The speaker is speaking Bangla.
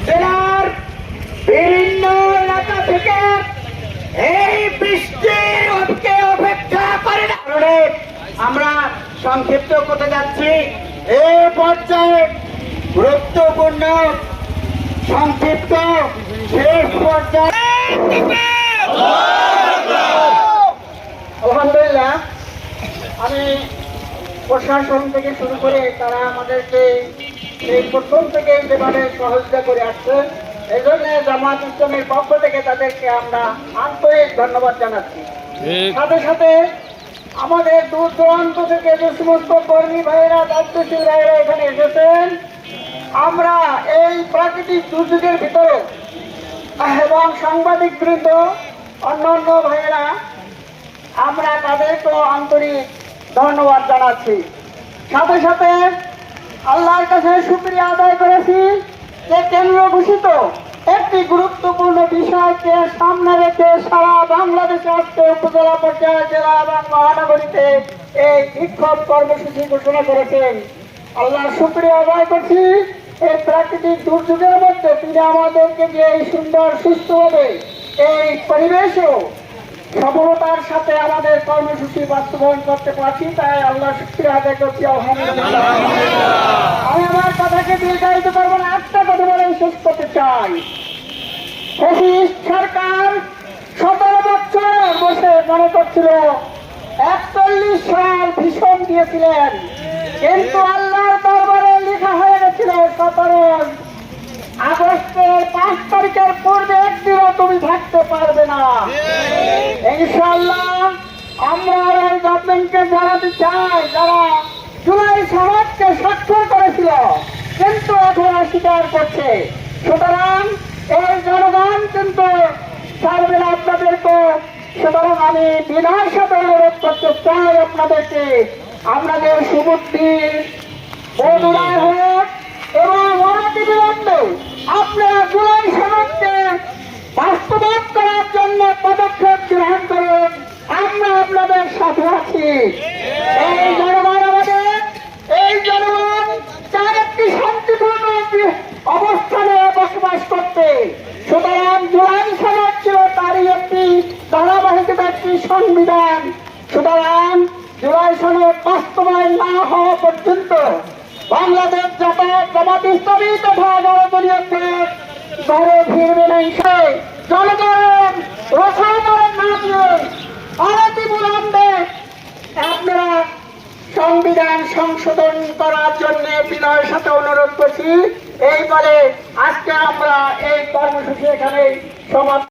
জেলার বিভিন্ন এলাকা থেকে এই বৃষ্টির অপেক্ষা করে না। আমরা সংক্ষিপ্ত করতে যাচ্ছি। এই পর্যায়ে গুরুত্বপূর্ণ সংক্ষিপ্ত শেষ পর্যায়ে আলহামদুলিল্লাহ আমি প্রশাসন থেকে শুরু করে তারা আমাদেরকে এই প্রথম থেকে যেভাবে সহযোগিতা করে আসছে, এই জন্য জামাত ইসলামের পক্ষ থেকে তাদেরকে আমরা আন্তরিক ধন্যবাদ জানাচ্ছি। সাথে সাথে আমাদের দূর দূরান্ত থেকে যে সমস্ত কর্মী ভাইয়েরা, দায়িত্বশীল ভাইয়েরা এখানে এসেছেন, আমরা এই প্রাকৃতিক দুর্যোগের ভিতরে এবং সাংবাদিক বৃন্দ অন্যান্য ভাইয়েরা, আমরা তাদেরকেও আন্তরিক ধন্যবাদ জানাচ্ছি। সাথে সাথে আল্লাহর কাছে শুকরিয়া আদায় করেছি যে কেন্দ্র ঘোষিত একটি গুরুত্বপূর্ণ বিষয়কে সামনে রেখে সারা বাংলাদেশে আজকে উপজেলা পর্যায়ে, জেলা এবং মহানগরীতে এই বিক্ষোভ কর্মসূচি ঘোষণা করেছেন। আল্লাহর শুকরিয়া আদায় করছি। এই প্রাকৃতিক দুর্যোগের মধ্যে তিনি আমাদেরকে যে এই সুন্দর সুস্থভাবে এই পরিবেশও সফলতার সাথে আমাদের কর্মসূচি বাস্তবায়ন করতে পারছি, তাই আল্লাহ শুকরিয়া আদায় করছি। আলহামদুলিল্লাহ। আমি আমার কথাকে দীর্ঘায়িত করবো না, একটা কথা বলে শেষ করতে চাই। সরকার 17 বছর বসে মনে করছিল 41 সাল ভীষণ দিয়েছিলেন, কিন্তু আল্লাহর দরবারে লেখা হয়ে গেছিল 17 আগস্টের 5 তারিখের পূর্বে একদিনও তুমি থাকতে পারবে না। ইনশাআল্লাহ আমরা এই গভর্নমেন্টকে জানাতে চাই, যারা জুলাই সনদকে স্বাক্ষর করেছিল কিন্তু এখন অস্বীকার করছে, সুতরাং এই জনগণ কিন্তু ছাড়বে না আপনাদেরকে। সুতরাং আমি বিনয়ের সাথে অনুরোধ করতে চাই আপনাদেরকে, আপনাদের সুবুদ্ধি বন্ধুরাই হোক এবং অনতিবিলম্বে আপনারা জুলাই সনদকে বাস্তবায়ন করার জন্য পদক্ষেপ গ্রহণ করুন। আমরা আপনাদের সাথে আছি। এই জনগণ আমাদের, এই জনগণ চার একটি শান্তিপূর্ণ অবস্থানে বসবাস করতে। সুতরাং জুলাই সনদ ছিল তারই একটি ধারাবাহিকতা, একটি সংবিধান। সুতরাং জুলাই সনদ বাস্তবায়ন না হওয়া পর্যন্ত বাংলাদেশ জামাত ইসলামী তথা দলীয় ঘরে ফিরবে না। জনগণ রসায়নের না দিয়ে অনতিবিলম্বে আপনারা সংবিধান সংশোধন করার জন্য বিনয়ের সাথে অনুরোধ করছি। এই বলে আজকে আমরা এই কর্মসূচি এখানে সমাপ্ত।